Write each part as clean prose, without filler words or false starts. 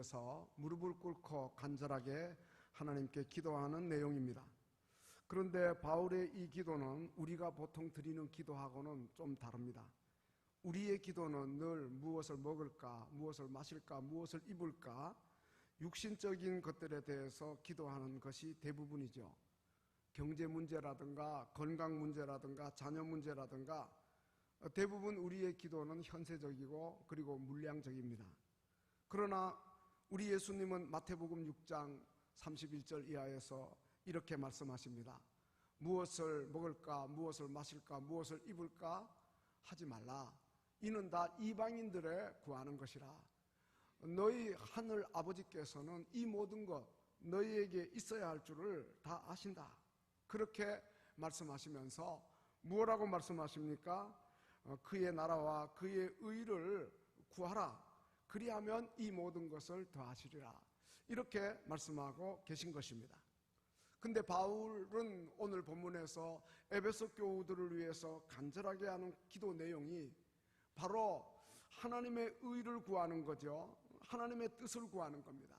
위해서 무릎을 꿇고 간절하게 하나님께 기도하는 내용입니다. 그런데 바울의 이 기도는 우리가 보통 드리는 기도하고는 좀 다릅니다. 우리의 기도는 늘 무엇을 먹을까, 무엇을 마실까, 무엇을 입을까, 육신적인 것들에 대해서 기도하는 것이 대부분이죠. 경제 문제라든가 건강 문제라든가 자녀 문제라든가 대부분 우리의 기도는 현세적이고 그리고 물량적입니다. 그러나 우리 예수님은 마태복음 6장 31절 이하에서 이렇게 말씀하십니다. 무엇을 먹을까, 무엇을 마실까, 무엇을 입을까 하지 말라. 이는 다 이방인들의 구하는 것이라. 너희 하늘 아버지께서는 이 모든 것 너희에게 있어야 할 줄을 다 아신다. 그렇게 말씀하시면서 무엇라고 말씀하십니까? 그의 나라와 그의 의를 구하라. 그리하면 이 모든 것을 더하시리라. 이렇게 말씀하고 계신 것입니다. 근데 바울은 오늘 본문에서 에베소 교우들을 위해서 간절하게 하는 기도 내용이 바로 하나님의 의를 구하는 거죠. 하나님의 뜻을 구하는 겁니다.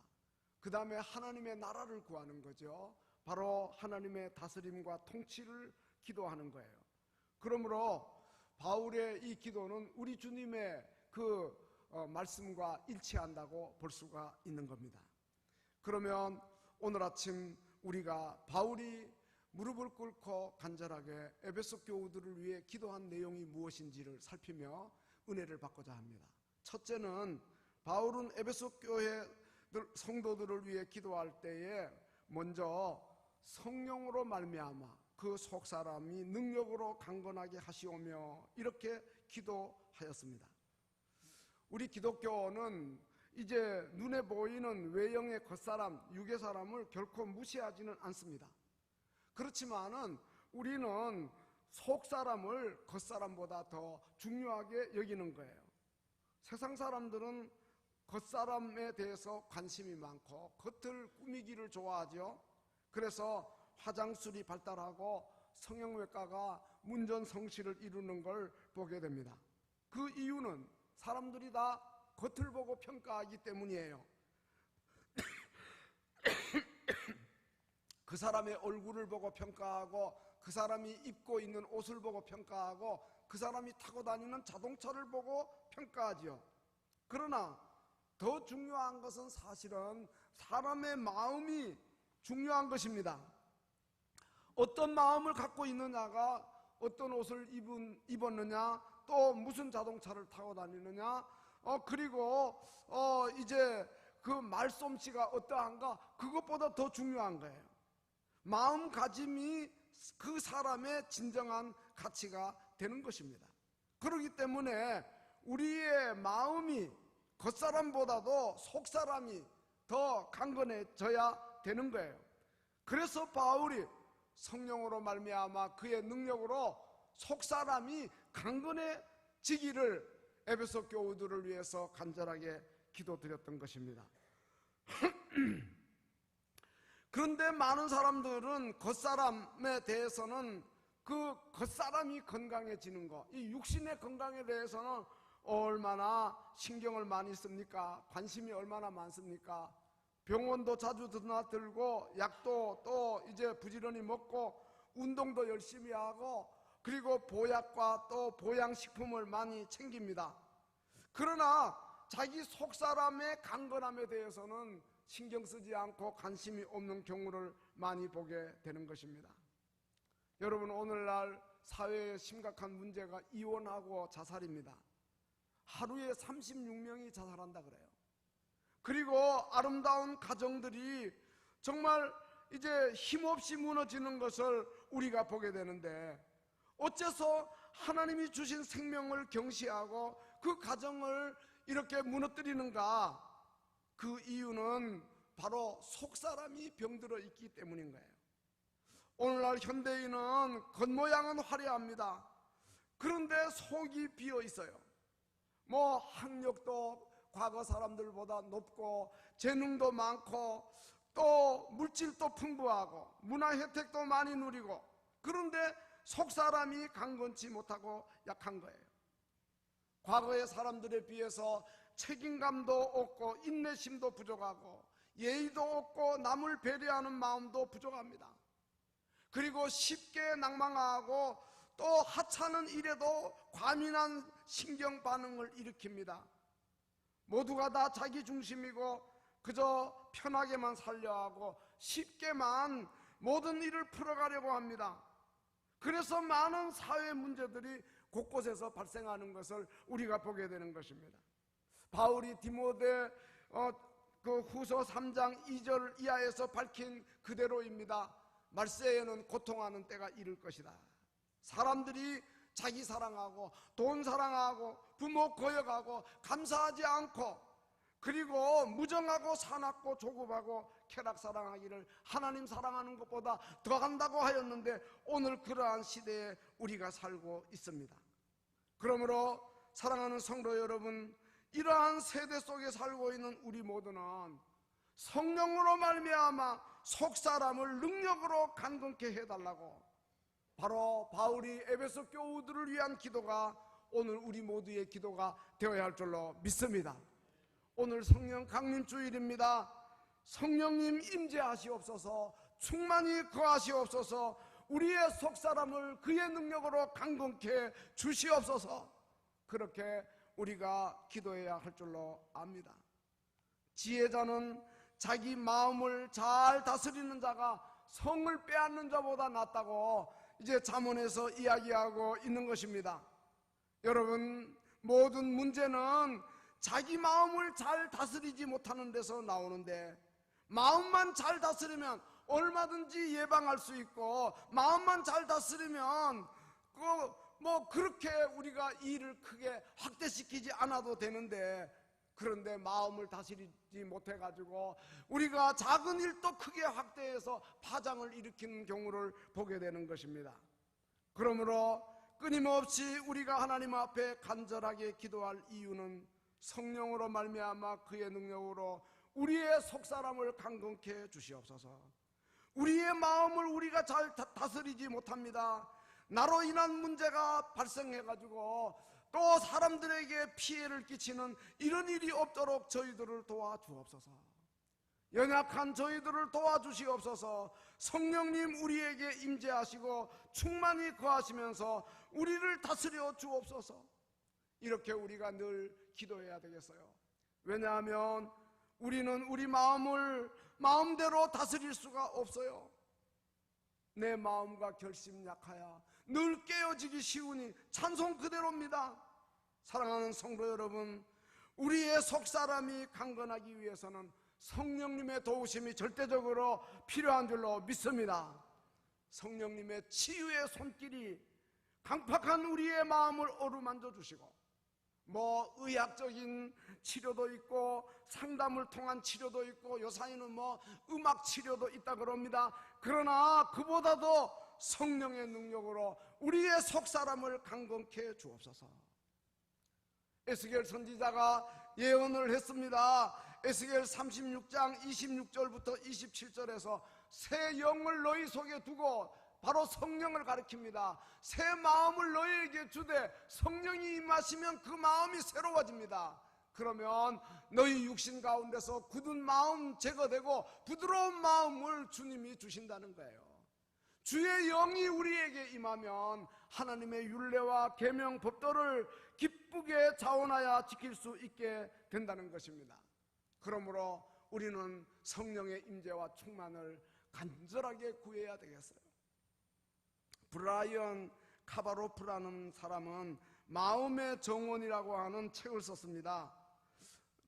그 다음에 하나님의 나라를 구하는 거죠. 바로 하나님의 다스림과 통치를 기도하는 거예요. 그러므로 바울의 이 기도는 우리 주님의 그 말씀과 일치한다고 볼 수가 있는 겁니다. 그러면 오늘 아침 우리가 바울이 무릎을 꿇고 간절하게 에베소 교우들을 위해 기도한 내용이 무엇인지를 살피며 은혜를 받고자 합니다. 첫째는 바울은 에베소 교회 성도들을 위해 기도할 때에 먼저 성령으로 말미암아 그 속사람이 능력으로 강건하게 하시오며 이렇게 기도하였습니다. 우리 기독교는 이제 눈에 보이는 외형의 겉사람, 육의 사람을 결코 무시하지는 않습니다. 그렇지만은 우리는 속사람을 겉사람보다 더 중요하게 여기는 거예요. 세상 사람들은 겉사람에 대해서 관심이 많고 겉을 꾸미기를 좋아하죠. 그래서 화장술이 발달하고 성형외과가 문전성시를 이루는 걸 보게 됩니다. 그 이유는 사람들이 다 겉을 보고 평가하기 때문이에요. 그 사람의 얼굴을 보고 평가하고 그 사람이 입고 있는 옷을 보고 평가하고 그 사람이 타고 다니는 자동차를 보고 평가하지요. 그러나 더 중요한 것은 사실은 사람의 마음이 중요한 것입니다. 어떤 마음을 갖고 있느냐가 어떤 옷을 입었느냐, 또 무슨 자동차를 타고 다니느냐, 그리고 이제 그 말솜씨가 어떠한가, 그것보다 더 중요한 거예요. 마음가짐이 그 사람의 진정한 가치가 되는 것입니다. 그렇기 때문에 우리의 마음이 겉사람보다도 속사람이 더 강건해져야 되는 거예요. 그래서 바울이 성령으로 말미암아 그의 능력으로 속사람이 강건해지기를 에베소 교우들을 위해서 간절하게 기도드렸던 것입니다. 그런데 많은 사람들은 겉사람에 대해서는 그 겉사람이 건강해지는 것, 이 육신의 건강에 대해서는 얼마나 신경을 많이 씁니까? 관심이 얼마나 많습니까? 병원도 자주 드나들고 약도 또 이제 부지런히 먹고 운동도 열심히 하고 그리고 보약과 또 보양식품을 많이 챙깁니다. 그러나 자기 속사람의 강건함에 대해서는 신경 쓰지 않고 관심이 없는 경우를 많이 보게 되는 것입니다. 여러분, 오늘날 사회의 심각한 문제가 이혼하고 자살입니다. 하루에 36명이 자살한다 그래요. 그리고 아름다운 가정들이 정말 이제 힘없이 무너지는 것을 우리가 보게 되는데, 어째서 하나님이 주신 생명을 경시하고 그 가정을 이렇게 무너뜨리는가? 그 이유는 바로 속사람이 병들어 있기 때문인 거예요. 오늘날 현대인은 겉모양은 화려합니다. 그런데 속이 비어 있어요. 뭐 학력도 과거 사람들보다 높고 재능도 많고 또 물질도 풍부하고 문화 혜택도 많이 누리고, 그런데 속사람이 강건치 못하고 약한 거예요. 과거의 사람들에 비해서 책임감도 없고 인내심도 부족하고 예의도 없고 남을 배려하는 마음도 부족합니다. 그리고 쉽게 낭망하고 또 하찮은 일에도 과민한 신경 반응을 일으킵니다. 모두가 다 자기 중심이고 그저 편하게만 살려 하고 쉽게만 모든 일을 풀어가려고 합니다. 그래서 많은 사회 문제들이 곳곳에서 발생하는 것을 우리가 보게 되는 것입니다. 바울이 디모데 그 후서 3장 2절 이하에서 밝힌 그대로입니다. 말세에는 고통하는 때가 이를 것이다. 사람들이 자기 사랑하고 돈 사랑하고 부모 거역하고 감사하지 않고 그리고 무정하고 사납고 조급하고 쾌락 사랑하기를 하나님 사랑하는 것보다 더한다고 하였는데 오늘 그러한 시대에 우리가 살고 있습니다. 그러므로 사랑하는 성도 여러분, 이러한 세대 속에 살고 있는 우리 모두는 성령으로 말미암아 속사람을 능력으로 강건케 해달라고, 바로 바울이 에베소 교우들을 위한 기도가 오늘 우리 모두의 기도가 되어야 할 줄로 믿습니다. 오늘 성령 강림 주일입니다. 성령님 임재하시옵소서, 충만히 거하시옵소서, 우리의 속사람을 그의 능력으로 강건케 주시옵소서. 그렇게 우리가 기도해야 할 줄로 압니다. 지혜자는 자기 마음을 잘 다스리는 자가 성을 빼앗는 자보다 낫다고 이제 잠언에서 이야기하고 있는 것입니다. 여러분, 모든 문제는 자기 마음을 잘 다스리지 못하는 데서 나오는데, 마음만 잘 다스리면 얼마든지 예방할 수 있고, 마음만 잘 다스리면 그렇게 우리가 일을 크게 확대시키지 않아도 되는데, 그런데 마음을 다스리지 못해가지고 우리가 작은 일도 크게 확대해서 파장을 일으키는 경우를 보게 되는 것입니다. 그러므로 끊임없이 우리가 하나님 앞에 간절하게 기도할 이유는 성령으로 말미암아 그의 능력으로 우리의 속사람을 강건케 주시옵소서. 우리의 마음을 우리가 잘 다스리지 못합니다. 나로 인한 문제가 발생해가지고 또 사람들에게 피해를 끼치는 이런 일이 없도록 저희들을 도와주옵소서. 연약한 저희들을 도와주시옵소서. 성령님 우리에게 임재하시고 충만히 거하시면서 우리를 다스려 주옵소서. 이렇게 우리가 늘 기도해야 되겠어요. 왜냐하면 우리는 우리 마음을 마음대로 다스릴 수가 없어요. 내 마음과 결심 약하여 늘 깨어지기 쉬우니 찬송 그대로입니다. 사랑하는 성도 여러분, 우리의 속사람이 강건하기 위해서는 성령님의 도우심이 절대적으로 필요한 줄로 믿습니다. 성령님의 치유의 손길이 강팍한 우리의 마음을 어루만져 주시고, 의학적인 치료도 있고 상담을 통한 치료도 있고 요사이는 음악 치료도 있다 그럽니다. 그러나 그보다도 성령의 능력으로 우리의 속사람을 강건케 주옵소서. 에스겔 선지자가 예언을 했습니다. 에스겔 36장 26절부터 27절에서 새 영을 너희 속에 두고, 바로 성령을 가리킵니다. 새 마음을 너희에게 주되 성령이 임하시면 그 마음이 새로워집니다. 그러면 너희 육신 가운데서 굳은 마음 제거되고 부드러운 마음을 주님이 주신다는 거예요. 주의 영이 우리에게 임하면 하나님의 율례와 계명 법도를 기쁘게 자원하여 지킬 수 있게 된다는 것입니다. 그러므로 우리는 성령의 임재와 충만을 간절하게 구해야 되겠어요. 브라이언 카바로프라는 사람은 마음의 정원이라고 하는 책을 썼습니다.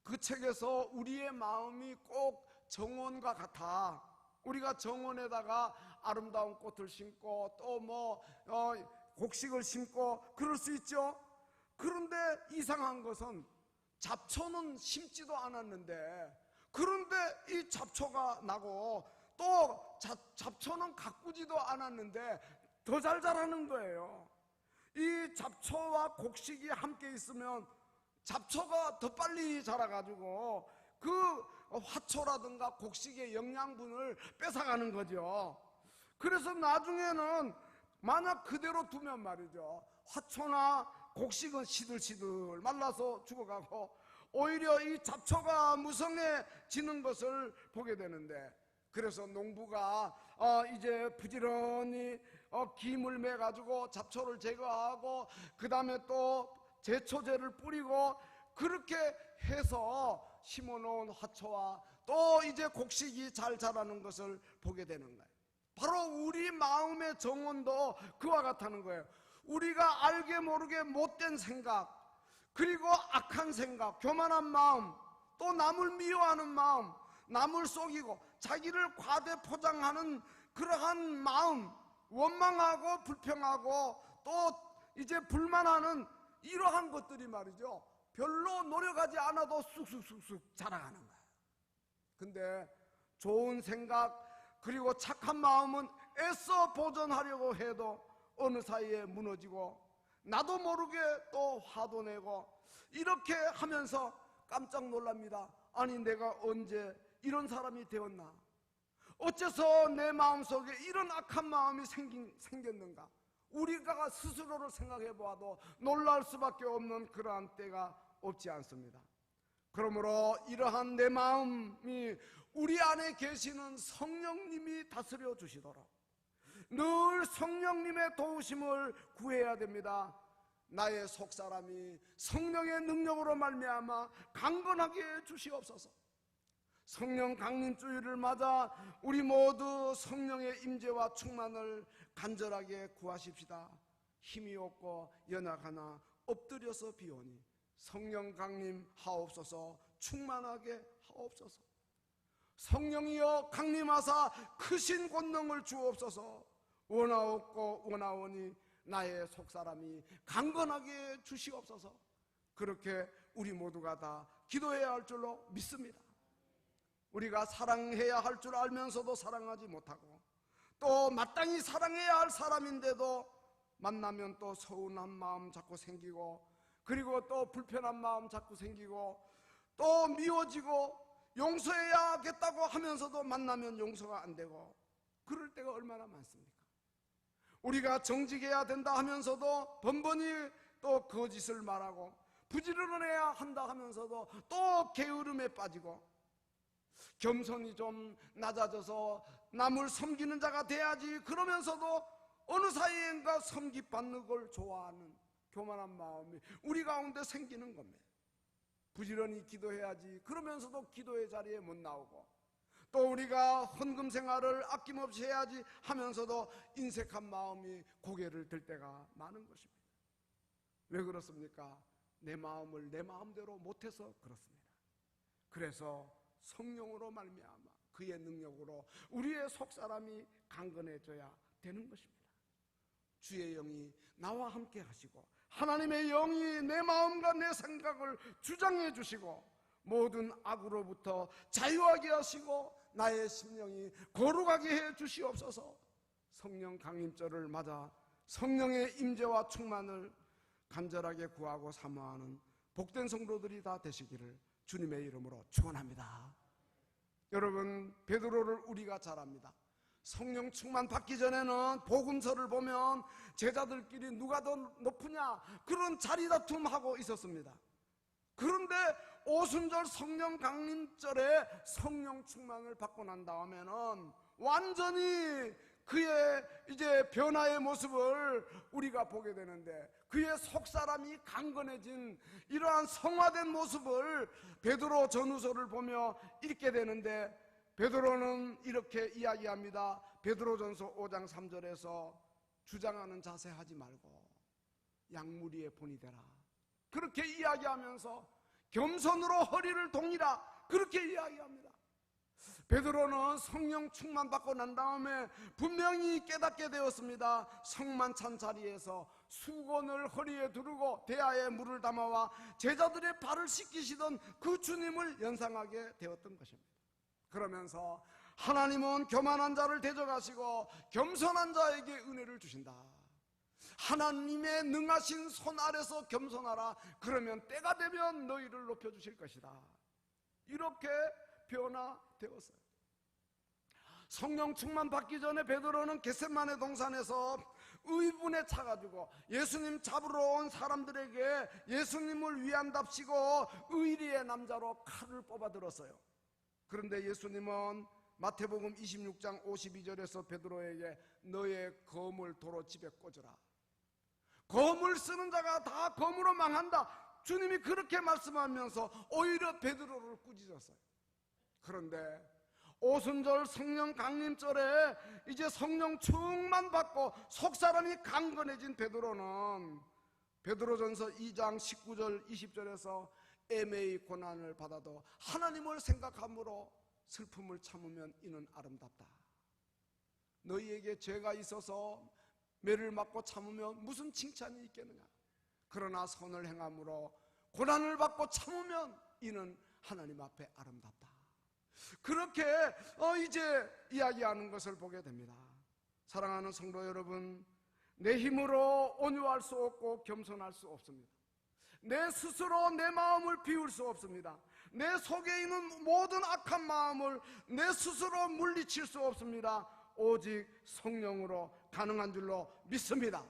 그 책에서 우리의 마음이 꼭 정원과 같아. 우리가 정원에다가 아름다운 꽃을 심고 또 곡식을 심고 그럴 수 있죠. 그런데 이상한 것은 잡초는 심지도 않았는데, 그런데 이 잡초가 나고 또 잡초는 가꾸지도 않았는데 더 잘 자라는 거예요. 이 잡초와 곡식이 함께 있으면 잡초가 더 빨리 자라가지고 그 화초라든가 곡식의 영양분을 뺏어가는 거죠. 그래서 나중에는 만약 그대로 두면 말이죠, 화초나 곡식은 시들시들 말라서 죽어가고 오히려 이 잡초가 무성해지는 것을 보게 되는데, 그래서 농부가 이제 부지런히 김을 매가지고 잡초를 제거하고 그 다음에 또 제초제를 뿌리고 그렇게 해서 심어놓은 화초와 또 이제 곡식이 잘 자라는 것을 보게 되는 거예요. 바로 우리 마음의 정원도 그와 같다는 거예요. 우리가 알게 모르게 못된 생각, 그리고 악한 생각, 교만한 마음, 또 남을 미워하는 마음, 남을 속이고 자기를 과대 포장하는 그러한 마음, 원망하고 불평하고 또 이제 불만하는 이러한 것들이 말이죠, 별로 노력하지 않아도 쑥쑥쑥쑥 자라가는 거예요. 근데 좋은 생각 그리고 착한 마음은 애써 보존하려고 해도 어느 사이에 무너지고 나도 모르게 또 화도 내고 이렇게 하면서 깜짝 놀랍니다. 아니, 내가 언제 이런 사람이 되었나? 어째서 내 마음속에 이런 악한 마음이 생겼는가? 우리가 스스로를 생각해 보아도 놀랄 수밖에 없는 그러한 때가 없지 않습니다. 그러므로 이러한 내 마음이 우리 안에 계시는 성령님이 다스려 주시도록 늘 성령님의 도우심을 구해야 됩니다. 나의 속사람이 성령의 능력으로 말미암아 강건하게 해 주시옵소서. 성령 강림주일을 맞아 우리 모두 성령의 임재와 충만을 간절하게 구하십시다. 힘이 없고 연약하나 엎드려서 비오니 성령 강림하옵소서. 충만하게 하옵소서. 성령이여 강림하사 크신 권능을 주옵소서. 원하옵고 원하오니 나의 속사람이 강건하게 주시옵소서. 그렇게 우리 모두가 다 기도해야 할 줄로 믿습니다. 우리가 사랑해야 할 줄 알면서도 사랑하지 못하고 또 마땅히 사랑해야 할 사람인데도 만나면 또 서운한 마음 자꾸 생기고 그리고 또 불편한 마음 자꾸 생기고 또 미워지고 용서해야겠다고 하면서도 만나면 용서가 안 되고 그럴 때가 얼마나 많습니까? 우리가 정직해야 된다 하면서도 번번이 또 거짓을 말하고 부지런해야 한다 하면서도 또 게으름에 빠지고 겸손이 좀 낮아져서 남을 섬기는 자가 돼야지 그러면서도 어느 사이엔가 섬기받는 걸 좋아하는 교만한 마음이 우리 가운데 생기는 겁니다. 부지런히 기도해야지 그러면서도 기도의 자리에 못 나오고 또 우리가 헌금 생활을 아낌없이 해야지 하면서도 인색한 마음이 고개를 들 때가 많은 것입니다. 왜 그렇습니까? 내 마음을 내 마음대로 못해서 그렇습니다. 그래서 성령으로 말미암아 그의 능력으로 우리의 속사람이 강건해져야 되는 것입니다. 주의 영이 나와 함께 하시고 하나님의 영이 내 마음과 내 생각을 주장해 주시고 모든 악으로부터 자유하게 하시고 나의 심령이 거룩하게 해 주시옵소서. 성령 강림절을 맞아 성령의 임재와 충만을 간절하게 구하고 사모하는 복된 성도들이 다 되시기를 주님의 이름으로 축원합니다. 여러분, 베드로를 우리가 잘 압니다. 성령 충만 받기 전에는 복음서를 보면 제자들끼리 누가 더 높으냐 그런 자리다툼하고 있었습니다. 그런데 오순절 성령 강림절에 성령 충만을 받고 난 다음에는 완전히 그의 이제 변화의 모습을 우리가 보게 되는데 그의 속사람이 강건해진 이러한 성화된 모습을 베드로 전후서를 보며 읽게 되는데 베드로는 이렇게 이야기합니다. 베드로전서 5장 3절에서 주장하는 자세 하지 말고 양무리의 본이 되라. 그렇게 이야기하면서 겸손으로 허리를 동이라 그렇게 이야기합니다. 베드로는 성령 충만 받고 난 다음에 분명히 깨닫게 되었습니다. 성만 찬 자리에서 수건을 허리에 두르고 대야에 물을 담아와 제자들의 발을 씻기시던 그 주님을 연상하게 되었던 것입니다. 그러면서 하나님은 교만한 자를 대적하시고 겸손한 자에게 은혜를 주신다. 하나님의 능하신 손 아래서 겸손하라. 그러면 때가 되면 너희를 높여주실 것이다. 이렇게 변화되었어요. 성령 충만 받기 전에 베드로는 겟세마네 동산에서 의분에 차가지고 예수님 잡으러 온 사람들에게 예수님을 위한답시고 의리의 남자로 칼을 뽑아들었어요. 그런데 예수님은 마태복음 26장 52절에서 베드로에게 너의 검을 도로 집에 꽂으라. 검을 쓰는 자가 다 검으로 망한다. 주님이 그렇게 말씀하면서 오히려 베드로를 꾸짖었어요. 그런데 오순절 성령 강림절에 이제 성령 충만 받고 속사람이 강건해진 베드로는 베드로전서 2장 19절 20절에서 애매히 고난을 받아도 하나님을 생각함으로 슬픔을 참으면 이는 아름답다. 너희에게 죄가 있어서 매를 맞고 참으면 무슨 칭찬이 있겠느냐. 그러나 선을 행함으로 고난을 받고 참으면 이는 하나님 앞에 아름답다. 그렇게 이제 이야기하는 것을 보게 됩니다. 사랑하는 성도 여러분, 내 힘으로 온유할 수 없고 겸손할 수 없습니다. 내 스스로 내 마음을 비울 수 없습니다. 내 속에 있는 모든 악한 마음을 내 스스로 물리칠 수 없습니다. 오직 성령으로 가능한 줄로 믿습니다.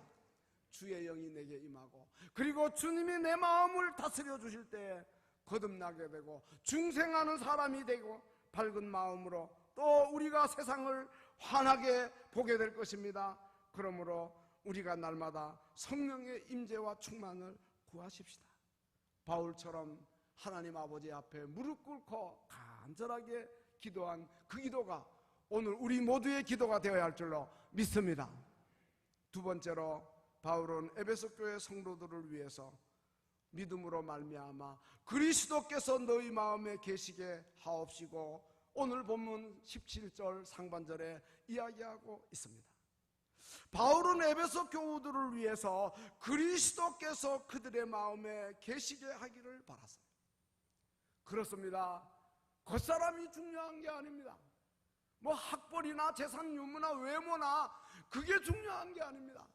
주의 영이 내게 임하고 그리고 주님이 내 마음을 다스려 주실 때 거듭나게 되고 중생하는 사람이 되고 밝은 마음으로 또 우리가 세상을 환하게 보게 될 것입니다. 그러므로 우리가 날마다 성령의 임재와 충만을 구하십시다. 바울처럼 하나님 아버지 앞에 무릎 꿇고 간절하게 기도한 그 기도가 오늘 우리 모두의 기도가 되어야 할 줄로 믿습니다. 두 번째로 바울은 에베소 교회 성도들을 위해서 믿음으로 말미암아 그리스도께서 너희 마음에 계시게 하옵시고 오늘 본문 17절 상반절에 이야기하고 있습니다. 바울은 에베소 교우들을 위해서 그리스도께서 그들의 마음에 계시게 하기를 바랐어요. 그렇습니다. 겉사람이 중요한 게 아닙니다. 뭐 학벌이나 재산 유무나 외모나 그게 중요한 게 아닙니다.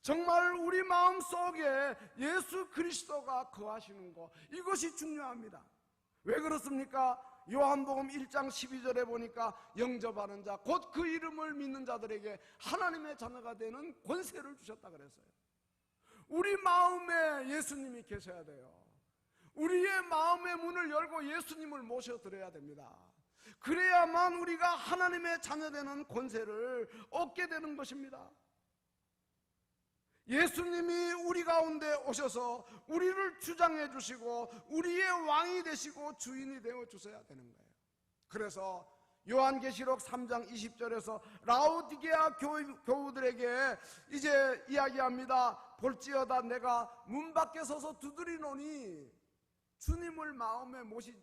정말 우리 마음속에 예수 그리스도가 거하시는 것, 이것이 중요합니다. 왜 그렇습니까? 요한복음 1장 12절에 보니까 영접하는 자, 곧 그 이름을 믿는 자들에게 하나님의 자녀가 되는 권세를 주셨다 그랬어요. 우리 마음에 예수님이 계셔야 돼요. 우리의 마음의 문을 열고 예수님을 모셔드려야 됩니다. 그래야만 우리가 하나님의 자녀되는 권세를 얻게 되는 것입니다. 예수님이 우리 가운데 오셔서 우리를 주장해 주시고 우리의 왕이 되시고 주인이 되어 주셔야 되는 거예요. 그래서 요한계시록 3장 20절에서 라오디게아 교우들에게 이제 이야기합니다. 볼지어다 내가 문 밖에 서서 두드리노니 주님을 마음에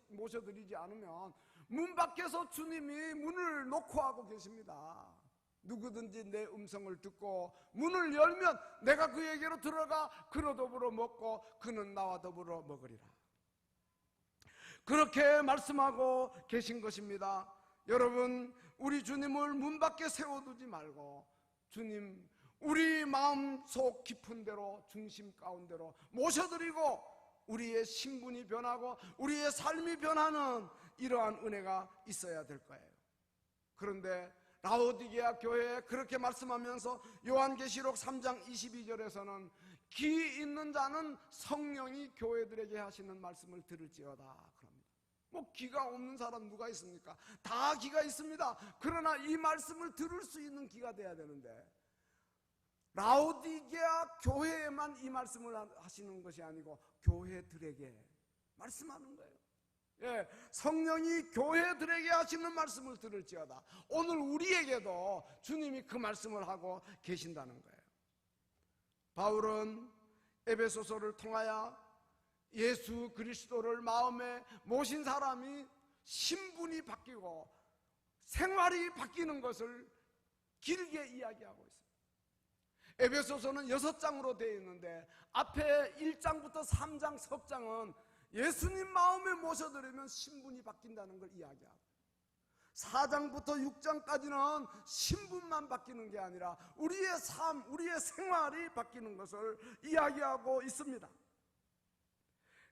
모셔드리지 않으면 문 밖에서 주님이 문을 놓고 하고 계십니다. 누구든지 내 음성을 듣고 문을 열면 내가 그에게로 들어가 그로 더불어 먹고 그는 나와 더불어 먹으리라. 그렇게 말씀하고 계신 것입니다. 여러분, 우리 주님을 문 밖에 세워두지 말고 주님 우리 마음속 깊은 데로 중심 가운데로 모셔드리고 우리의 신분이 변하고 우리의 삶이 변하는 이러한 은혜가 있어야 될 거예요. 그런데 라오디게아 교회에 그렇게 말씀하면서 요한계시록 3장 22절에서는 귀 있는 자는 성령이 교회들에게 하시는 말씀을 들을지어다 그럽니다. 뭐 귀가 없는 사람 누가 있습니까? 다 귀가 있습니다. 그러나 이 말씀을 들을 수 있는 귀가 돼야 되는데 라오디게아 교회에만 이 말씀을 하시는 것이 아니고 교회들에게 말씀하는 거예요. 예, 성령이 교회들에게 하시는 말씀을 들을지어다. 오늘 우리에게도 주님이 그 말씀을 하고 계신다는 거예요. 바울은 에베소서를 통하여 예수 그리스도를 마음에 모신 사람이 신분이 바뀌고 생활이 바뀌는 것을 길게 이야기하고 있습니다. 에베소서는 6장으로 되어 있는데 앞에 1장부터 3장 석장은 예수님 마음에 모셔드리면 신분이 바뀐다는 걸 이야기하고 4장부터 6장까지는 신분만 바뀌는 게 아니라 우리의 삶, 우리의 생활이 바뀌는 것을 이야기하고 있습니다.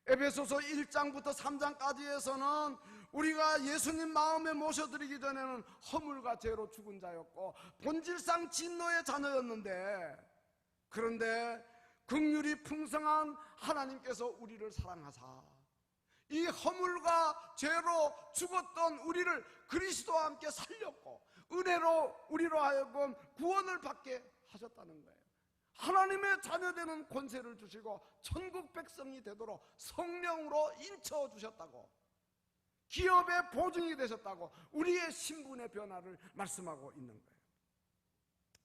에베소서 1장부터 3장까지에서는 우리가 예수님 마음에 모셔드리기 전에는 허물과 죄로 죽은 자였고 본질상 진노의 자녀였는데, 그런데 긍휼이 풍성한 하나님께서 우리를 사랑하사 이 허물과 죄로 죽었던 우리를 그리스도와 함께 살렸고 은혜로 우리로 하여금 구원을 받게 하셨다는 거예요. 하나님의 자녀되는 권세를 주시고 천국 백성이 되도록 성령으로 인쳐 주셨다고, 기업의 보증이 되셨다고 우리의 신분의 변화를 말씀하고 있는 거예요.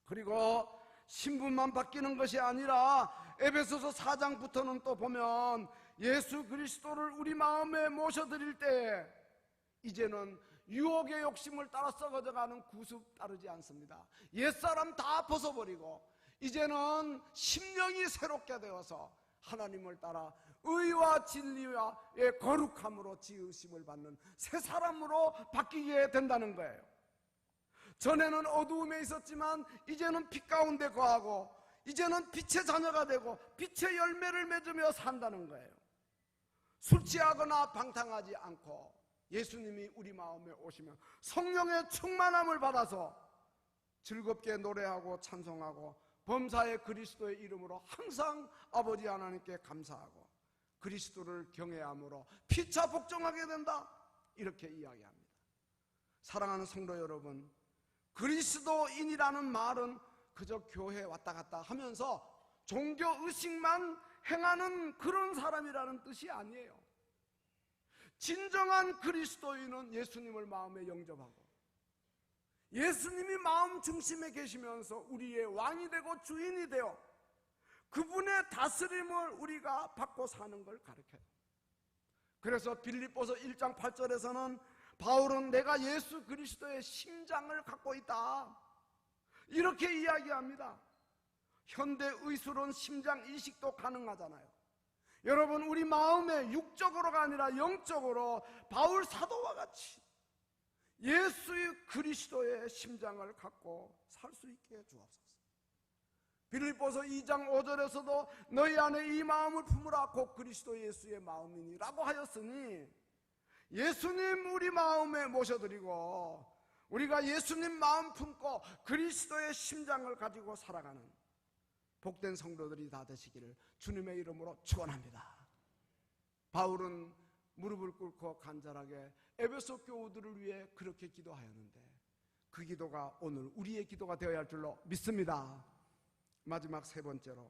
그리고 신분만 바뀌는 것이 아니라 에베소서 4장부터는 또 보면 예수 그리스도를 우리 마음에 모셔드릴 때 이제는 유혹의 욕심을 따라 썩어져가는 구습 따르지 않습니다. 옛사람 다 벗어버리고 이제는 심령이 새롭게 되어서 하나님을 따라 의와 진리와의 거룩함으로 지으심을 받는 새 사람으로 바뀌게 된다는 거예요. 전에는 어두움에 있었지만 이제는 빛 가운데 거하고 이제는 빛의 자녀가 되고 빛의 열매를 맺으며 산다는 거예요. 술 취하거나 방탕하지 않고 예수님이 우리 마음에 오시면 성령의 충만함을 받아서 즐겁게 노래하고 찬송하고 범사의 그리스도의 이름으로 항상 아버지 하나님께 감사하고 그리스도를 경외함으로 피차 복종하게 된다, 이렇게 이야기합니다. 사랑하는 성도 여러분, 그리스도인이라는 말은 그저 교회 왔다 갔다 하면서 종교의식만 행하는 그런 사람이라는 뜻이 아니에요. 진정한 그리스도인은 예수님을 마음에 영접하고 예수님이 마음 중심에 계시면서 우리의 왕이 되고 주인이 되어 그분의 다스림을 우리가 받고 사는 걸 가르쳐요. 그래서 빌립보서 1장 8절에서는 바울은 내가 예수 그리스도의 심장을 갖고 있다, 이렇게 이야기합니다. 현대 의술은 심장 이식도 가능하잖아요. 여러분, 우리 마음에 육적으로가 아니라 영적으로 바울 사도와 같이 예수 그리스도의 심장을 갖고 살 수 있게 주옵소서. 빌립보서 2장 5절에서도 너희 안에 이 마음을 품으라 곧 그리스도 예수의 마음이니 라고 하였으니, 예수님 우리 마음에 모셔드리고 우리가 예수님 마음 품고 그리스도의 심장을 가지고 살아가는 복된 성도들이 다 되시기를 주님의 이름으로 축원합니다. 바울은 무릎을 꿇고 간절하게 에베소 교우들을 위해 그렇게 기도하였는데 그 기도가 오늘 우리의 기도가 되어야 할 줄로 믿습니다. 마지막 세 번째로,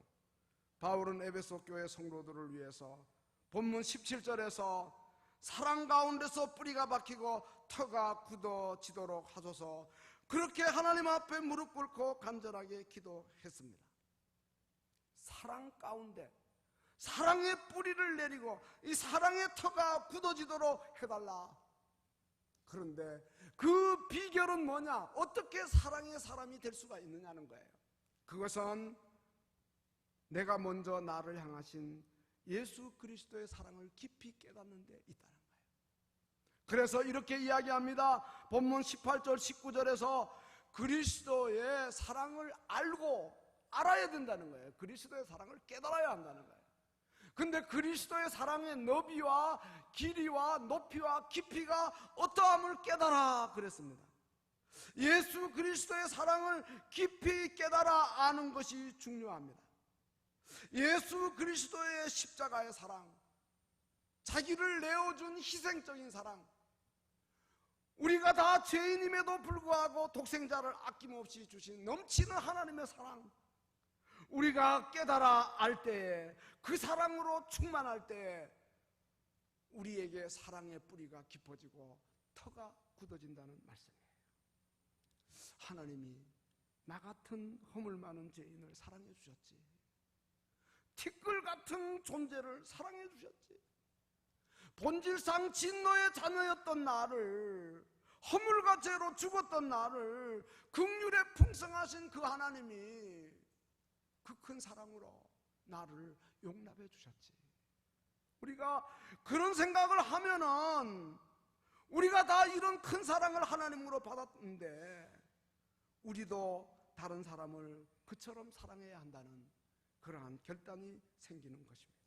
바울은 에베소 교회 성도들을 위해서 본문 17절에서 사랑 가운데서 뿌리가 박히고 터가 굳어지도록 하소서, 그렇게 하나님 앞에 무릎 꿇고 간절하게 기도했습니다. 사랑 가운데 사랑의 뿌리를 내리고 이 사랑의 터가 굳어지도록 해달라. 그런데 그 비결은 뭐냐? 어떻게 사랑의 사람이 될 수가 있느냐는 거예요. 그것은 내가 먼저 나를 향하신 예수 그리스도의 사랑을 깊이 깨닫는 데 있다는 거예요. 그래서 이렇게 이야기합니다. 본문 18절 19절에서 그리스도의 사랑을 알아야 된다는 거예요. 그리스도의 사랑을 깨달아야 한다는 거예요. 근데 그리스도의 사랑의 너비와 길이와 높이와 깊이가 어떠함을 깨달아 그랬습니다. 예수 그리스도의 사랑을 깊이 깨달아 아는 것이 중요합니다. 예수 그리스도의 십자가의 사랑, 자기를 내어준 희생적인 사랑, 우리가 다 죄인임에도 불구하고 독생자를 아낌없이 주신 넘치는 하나님의 사랑, 우리가 깨달아 알 때에, 그 사랑으로 충만할 때에 우리에게 사랑의 뿌리가 깊어지고 터가 굳어진다는 말씀이에요. 하나님이 나 같은 허물 많은 죄인을 사랑해 주셨지, 티끌 같은 존재를 사랑해 주셨지, 본질상 진노의 자녀였던 나를, 허물과 죄로 죽었던 나를 긍휼에 풍성하신 그 하나님이 그 큰 사랑으로 나를 용납해 주셨지. 우리가 그런 생각을 하면은 우리가 다 이런 큰 사랑을 하나님으로 받았는데 우리도 다른 사람을 그처럼 사랑해야 한다는 그러한 결단이 생기는 것입니다.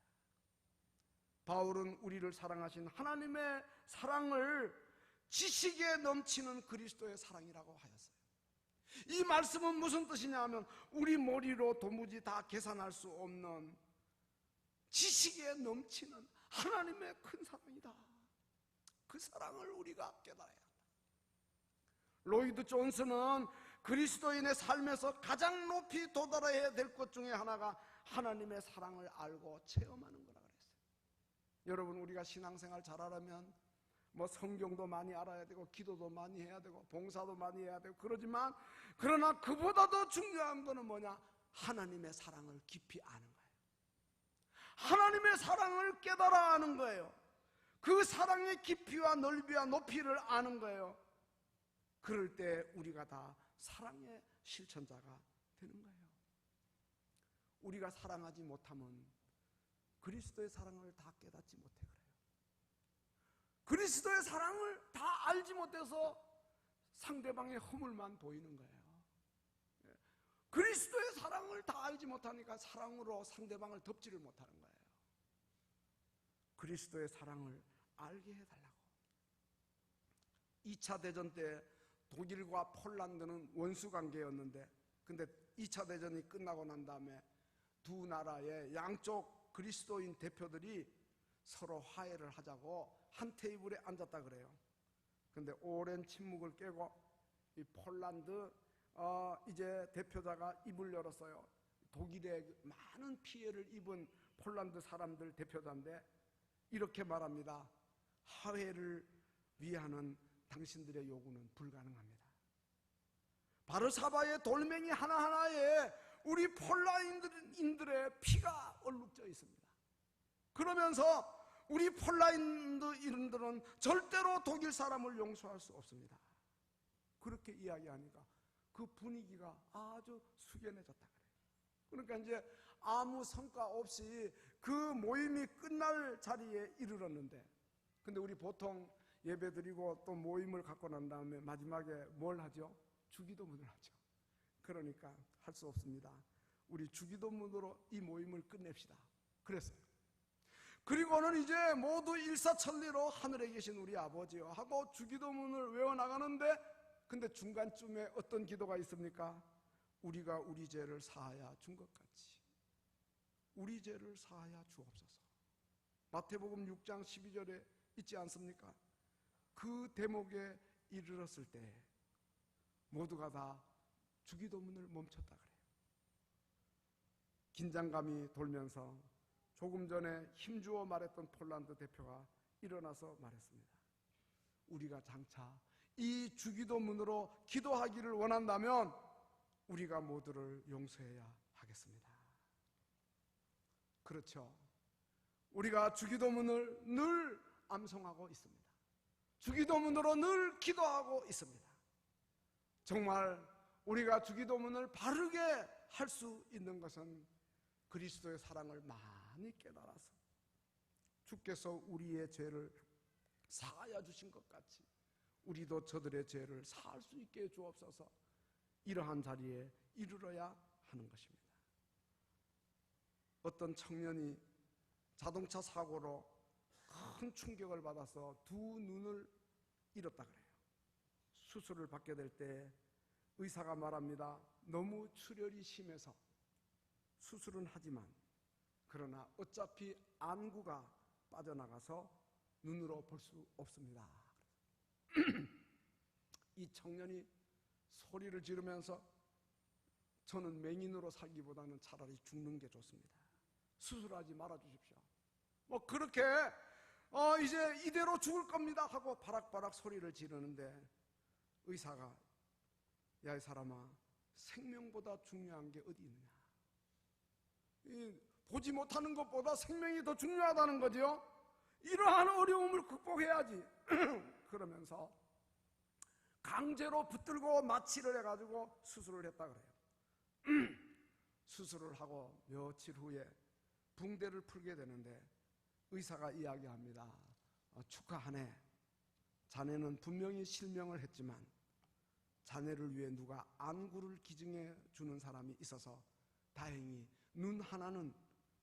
바울은 우리를 사랑하신 하나님의 사랑을 지식에 넘치는 그리스도의 사랑이라고 하였어요. 이 말씀은 무슨 뜻이냐 하면 우리 머리로 도무지 다 계산할 수 없는 지식에 넘치는 하나님의 큰 사랑이다. 그 사랑을 우리가 깨달아야 한다. 로이드 존스는 그리스도인의 삶에서 가장 높이 도달해야 될 것 중에 하나가 하나님의 사랑을 알고 체험하는 거라 그랬어요. 여러분, 우리가 신앙생활 잘하려면 뭐 성경도 많이 알아야 되고 기도도 많이 해야 되고 봉사도 많이 해야 되고 그러지만, 그러나 그보다 더 중요한 거는 뭐냐? 하나님의 사랑을 깊이 아는 거예요. 하나님의 사랑을 깨달아 아는 거예요. 그 사랑의 깊이와 넓이와 높이를 아는 거예요. 그럴 때 우리가 다 사랑의 실천자가 되는 거예요. 우리가 사랑하지 못하면 그리스도의 사랑을 다 깨닫지 못해 그래요. 그리스도의 사랑을 다 알지 못해서 상대방의 허물만 보이는 거예요. 그리스도의 사랑을 다 알지 못하니까 사랑으로 상대방을 덮지를 못하는 거예요. 그리스도의 사랑을 알게 해달라고. 2차 대전 때 독일과 폴란드는 원수 관계였는데, 근데 2차 대전이 끝나고 난 다음에 두 나라의 양쪽 그리스도인 대표들이 서로 화해를 하자고 한 테이블에 앉았다 그래요. 근데 오랜 침묵을 깨고 이 폴란드 이제 대표자가 입을 열었어요. 독일에 많은 피해를 입은 폴란드 사람들 대표자인데 이렇게 말합니다. 화해를 위하는 당신들의 요구는 불가능합니다. 바르사바의 돌멩이 하나하나에 우리 폴란드인들의 피가 얼룩져 있습니다. 그러면서 우리 폴란드인들은 절대로 독일 사람을 용서할 수 없습니다. 그렇게 이야기하니까 그 분위기가 아주 숙연해졌다 그래요. 그러니까 이제 아무 성과 없이 그 모임이 끝날 자리에 이르렀는데, 근데 우리 보통 예배드리고 또 모임을 갖고 난 다음에 마지막에 뭘 하죠? 주기도문을 하죠. 그러니까 할 수 없습니다. 우리 주기도문으로 이 모임을 끝냅시다. 그랬어요. 그리고는 이제 모두 일사천리로 하늘에 계신 우리 아버지요 하고 주기도문을 외워나가는데, 근데 중간쯤에 어떤 기도가 있습니까? 우리가 우리 죄를 사하여 준 것 같이 우리 죄를 사하여 주옵소서. 마태복음 6장 12절에 있지 않습니까? 그 대목에 이르렀을 때 모두가 다 주기도문을 멈췄다 그래요. 긴장감이 돌면서 조금 전에 힘주어 말했던 폴란드 대표가 일어나서 말했습니다. 우리가 장차 이 주기도문으로 기도하기를 원한다면 우리가 모두를 용서해야 하겠습니다. 그렇죠. 우리가 주기도문을 늘 암송하고 있습니다. 주기도문으로 늘 기도하고 있습니다. 정말 우리가 주기도문을 바르게 할 수 있는 것은 그리스도의 사랑을 많이 깨달아서 주께서 우리의 죄를 사하여 주신 것 같이 우리도 저들의 죄를 사할 수 있게 해 주옵소서. 이러한 자리에 이르러야 하는 것입니다. 어떤 청년이 자동차 사고로 큰 충격을 받아서 두 눈을 잃었다 그래요. 수술을 받게 될 때 의사가 말합니다. 너무 출혈이 심해서 수술은 하지만 그러나 어차피 안구가 빠져나가서 눈으로 볼 수 없습니다. 이 청년이 소리를 지르면서 저는 맹인으로 살기보다는 차라리 죽는 게 좋습니다. 수술하지 말아 주십시오. 뭐 그렇게 이제 이대로 죽을 겁니다 하고 바락바락 소리를 지르는데 의사가 야 이 사람아, 생명보다 중요한 게 어디 있느냐. 보지 못하는 것보다 생명이 더 중요하다는 거죠. 이러한 어려움을 극복해야지. 그러면서 강제로 붙들고 마취를 해가지고 수술을 했다 그래요. 수술을 하고 며칠 후에 붕대를 풀게 되는데 의사가 이야기합니다. 축하하네. 자네는 분명히 실명을 했지만 자네를 위해 누가 안구를 기증해 주는 사람이 있어서 다행히 눈 하나는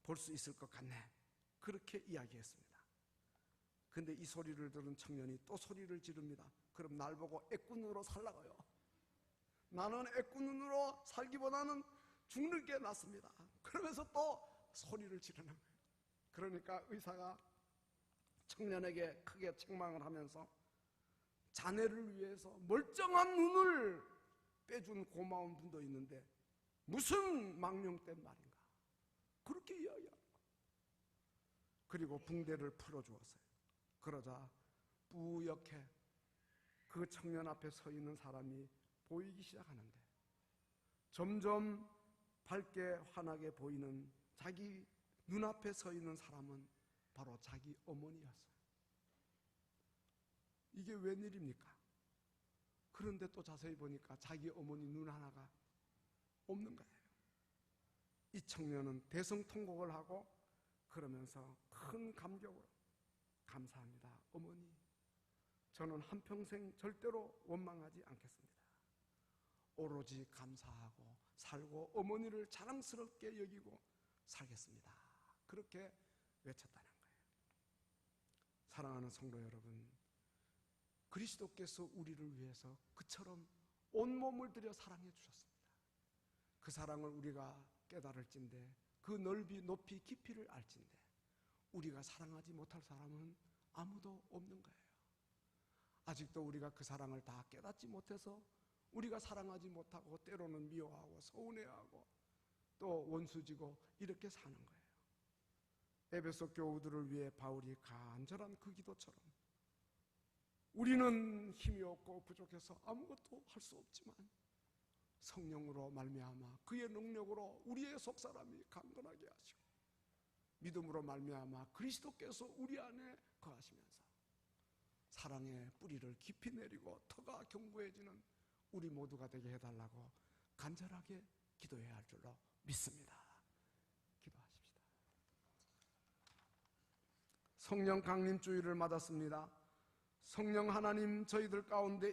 볼 수 있을 것 같네. 그렇게 이야기했습니다. 근데 이 소리를 들은 청년이 또 소리를 지릅니다. 그럼 날 보고 애꾼으로 살라고요. 나는 애꾼으로 살기보다는 죽는 게 낫습니다. 그러면서 또 소리를 지르는 거예요. 그러니까 의사가 청년에게 크게 책망을 하면서 자네를 위해서 멀쩡한 눈을 빼준 고마운 분도 있는데 무슨 망령된 말인가, 그렇게 이야기하는 거예요. 그리고 붕대를 풀어주었어요. 그러자 뿌옇게 그 청년 앞에 서 있는 사람이 보이기 시작하는데 점점 밝게 환하게 보이는 자기 눈앞에 서 있는 사람은 바로 자기 어머니였어요. 이게 웬일입니까? 그런데 또 자세히 보니까 자기 어머니 눈 하나가 없는 거예요. 이 청년은 대성통곡을 하고 그러면서 큰 감격으로 감사합니다, 어머니. 저는 한평생 절대로 원망하지 않겠습니다. 오로지 감사하고 살고 어머니를 자랑스럽게 여기고 살겠습니다. 그렇게 외쳤다는 거예요. 사랑하는 성도 여러분, 그리스도께서 우리를 위해서 그처럼 온몸을 들여 사랑해 주셨습니다. 그 사랑을 우리가 깨달을진데, 그 넓이 높이 깊이를 알진데 우리가 사랑하지 못할 사람은 아무도 없는 거예요. 아직도 우리가 그 사랑을 다 깨닫지 못해서 우리가 사랑하지 못하고 때로는 미워하고 서운해하고 또 원수지고 이렇게 사는 거예요. 에베소 교우들을 위해 바울이 간절한 그 기도처럼 우리는 힘이 없고 부족해서 아무것도 할 수 없지만 성령으로 말미암아 그의 능력으로 우리의 속사람이 강건하게 하시고 믿음으로 말미암아 그리스도께서 우리 안에 거하시면서 사랑의 뿌리를 깊이 내리고 터가 견고해지는 우리 모두가 되게 해달라고 간절하게 기도해야 할 줄로 믿습니다. 기도하십시다. 성령 강림주의를 맞았습니다. 성령 하나님, 저희들 가운데